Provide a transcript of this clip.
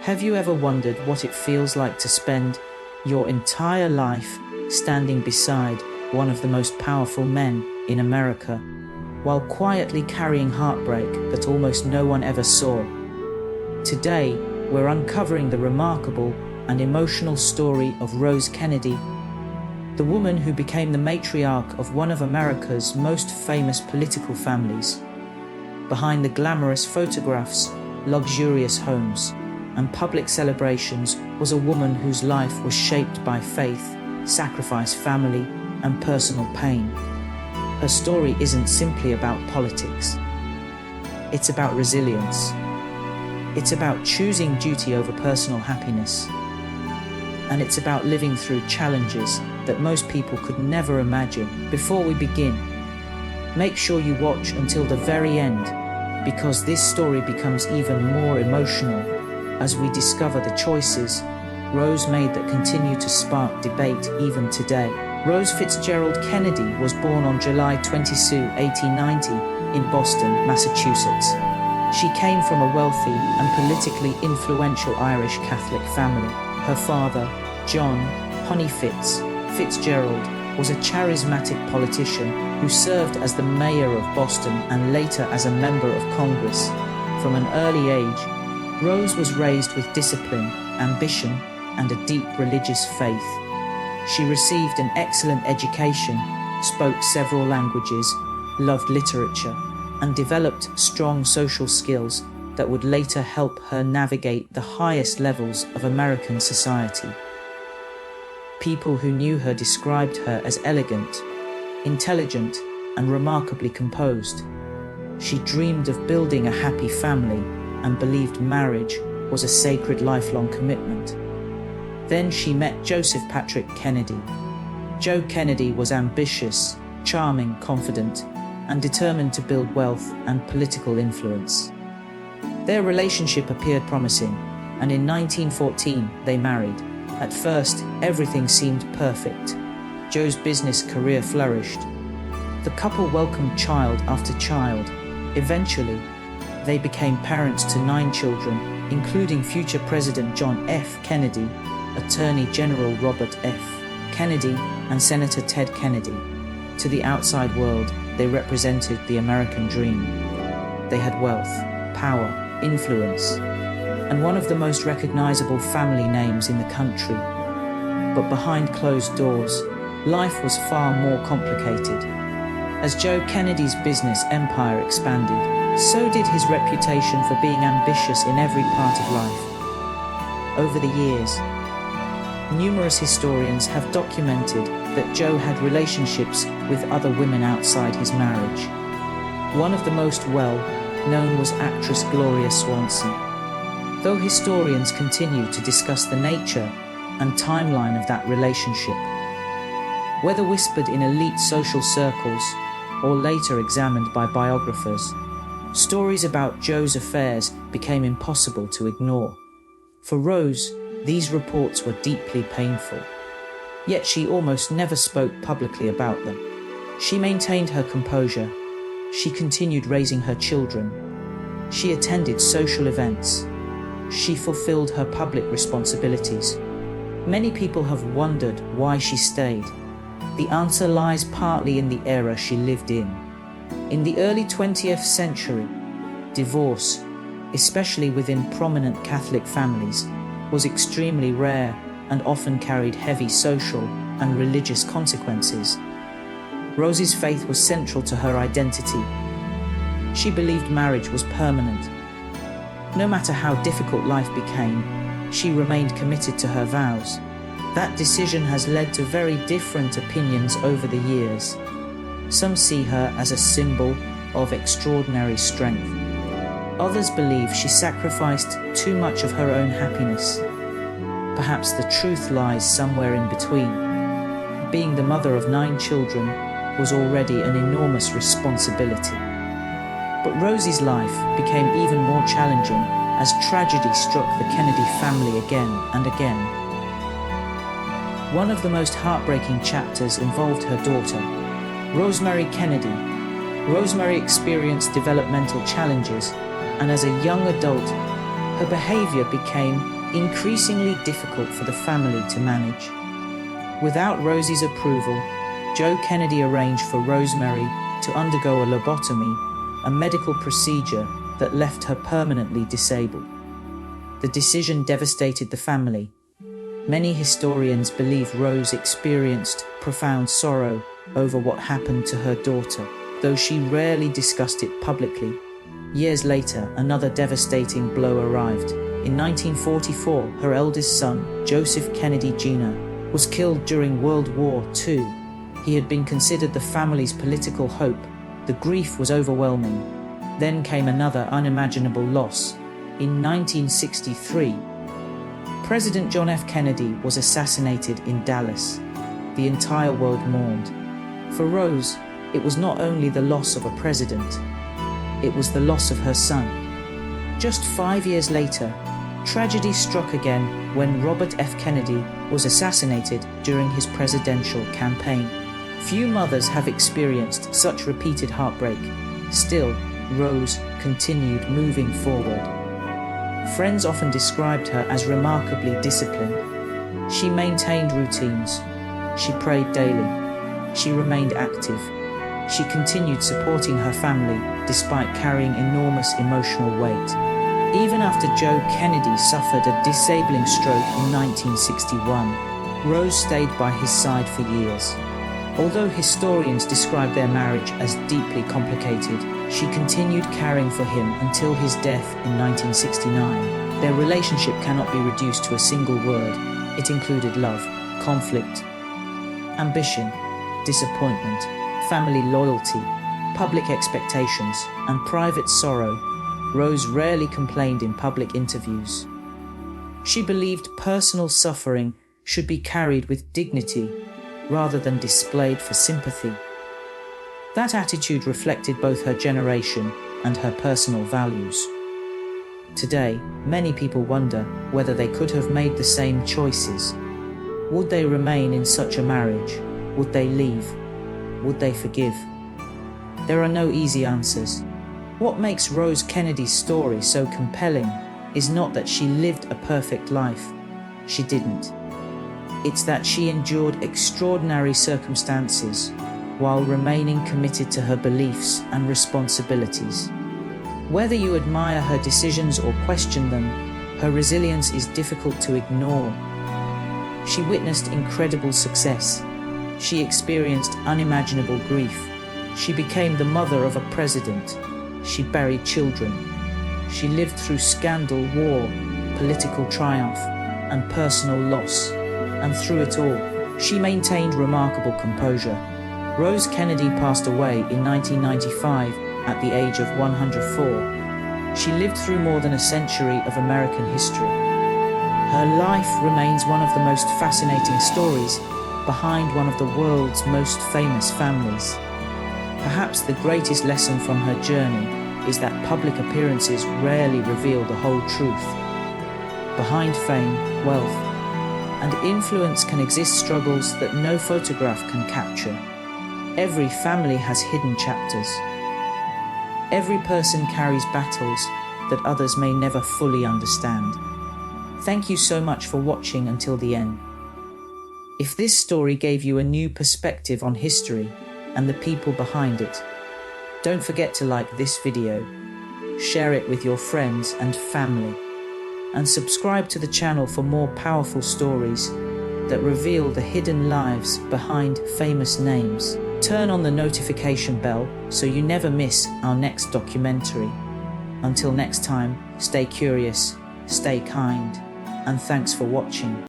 Have you ever wondered what it feels like to spend your entire life standing beside one of the most powerful men in America, while quietly carrying heartbreak that almost no one ever saw? Today, we're uncovering the remarkable and emotional story of Rose Kennedy, the woman who became the matriarch of one of America's most famous political families. Behind the glamorous photographs, luxurious homes, and public celebrations was a woman whose life was shaped by faith, sacrifice, family, and personal pain. Her story isn't simply about politics. It's about resilience. It's about choosing duty over personal happiness. And it's about living through challenges that most people could never imagine. Before we begin, make sure you watch until the very end, because this story becomes even more emotional as we discover the choices Rose made that continue to spark debate even today. Rose Fitzgerald Kennedy was born on July 22, 1890, in Boston, Massachusetts. She came from a wealthy and politically influential Irish Catholic family. Her father, John "Honey" Fitzgerald, was a charismatic politician who served as the mayor of Boston and later as a member of Congress. From an early age, Rose was raised with discipline, ambition, and a deep religious faith. She received an excellent education, spoke several languages, loved literature, and developed strong social skills that would later help her navigate the highest levels of American society. People who knew her described her as elegant, intelligent, and remarkably composed. She dreamed of building a happy family and believed marriage was a sacred lifelong commitment. Then she met Joseph Patrick Kennedy. Joe Kennedy was ambitious, charming, confident, and determined to build wealth and political influence. Their relationship appeared promising, and in 1914 they married. At first, everything seemed perfect. Joe's business career flourished. The couple welcomed child after child. Eventually, they became parents to 9 children, including future President John F. Kennedy, Attorney General Robert F. Kennedy, and Senator Ted Kennedy. To the outside world, they represented the American dream. They had wealth, power, influence, and one of the most recognizable family names in the country. But behind closed doors, life was far more complicated. As Joe Kennedy's business empire expanded, so did his reputation for being ambitious in every part of life. Over the years, numerous historians have documented that Joe had relationships with other women outside his marriage. One of the most well-known was actress Gloria Swanson. Though historians continue to discuss the nature and timeline of that relationship, whether whispered in elite social circles or later examined by biographers, stories about Joe's affairs became impossible to ignore. For Rose, these reports were deeply painful, yet she almost never spoke publicly about them. She maintained her composure. She continued raising her children. She attended social events. She fulfilled her public responsibilities. Many people have wondered why she stayed. The answer lies partly in the era she lived in. In the early 20th century, divorce, especially within prominent Catholic families, was extremely rare and often carried heavy social and religious consequences. Rose's faith was central to her identity. She believed marriage was permanent. No matter how difficult life became, she remained committed to her vows. That decision has led to very different opinions over the years. Some see her as a symbol of extraordinary strength. Others believe she sacrificed too much of her own happiness. Perhaps the truth lies somewhere in between. Being the mother of 9 children was already an enormous responsibility. But Rosie's life became even more challenging as tragedy struck the Kennedy family again and again. One of the most heartbreaking chapters involved her daughter, Rosemary Kennedy. Rosemary experienced developmental challenges, and as a young adult, her behavior became increasingly difficult for the family to manage. Without Rosie's approval, Joe Kennedy arranged for Rosemary to undergo a lobotomy, a medical procedure that left her permanently disabled. The decision devastated the family. Many historians believe Rose experienced profound sorrow over what happened to her daughter, though she rarely discussed it publicly. Years later, another devastating blow arrived. In 1944, her eldest son, Joseph Kennedy Jr., was killed during World War II. He had been considered the family's political hope. The grief was overwhelming. Then came another unimaginable loss. In 1963, President John F. Kennedy was assassinated in Dallas. The entire world mourned. For Rose, it was not only the loss of a president, it was the loss of her son. Just 5 years later, tragedy struck again when Robert F. Kennedy was assassinated during his presidential campaign. Few mothers have experienced such repeated heartbreak. Still, Rose continued moving forward. Friends often described her as remarkably disciplined. She maintained routines. She prayed daily. She remained active. She continued supporting her family despite carrying enormous emotional weight. Even after Joe Kennedy suffered a disabling stroke in 1961, Rose stayed by his side for years. Although historians describe their marriage as deeply complicated, she continued caring for him until his death in 1969. Their relationship cannot be reduced to a single word. It included love, conflict, ambition, disappointment, family loyalty, public expectations, and private sorrow. Rose rarely complained in public interviews. She believed personal suffering should be carried with dignity rather than displayed for sympathy. That attitude reflected both her generation and her personal values. Today, many people wonder whether they could have made the same choices. Would they remain in such a marriage? Would they leave? Would they forgive? There are no easy answers. What makes Rose Kennedy's story so compelling is not that she lived a perfect life. She didn't. It's that she endured extraordinary circumstances while remaining committed to her beliefs and responsibilities. Whether you admire her decisions or question them, her resilience is difficult to ignore. She witnessed incredible success. She experienced unimaginable grief. She became the mother of a president. She buried children. She lived through scandal, war, political triumph, and personal loss. And through it all, she maintained remarkable composure. Rose Kennedy passed away in 1995 at the age of 104. She lived through more than a century of American history. Her life remains one of the most fascinating stories behind one of the world's most famous families. Perhaps the greatest lesson from her journey is that public appearances rarely reveal the whole truth. Behind fame, wealth, and influence can exist struggles that no photograph can capture. Every family has hidden chapters. Every person carries battles that others may never fully understand. Thank you so much for watching until the end. If this story gave you a new perspective on history and the people behind it, don't forget to like this video, share it with your friends and family, and subscribe to the channel for more powerful stories that reveal the hidden lives behind famous names. Turn on the notification bell so you never miss our next documentary. Until next time, stay curious, stay kind, and thanks for watching.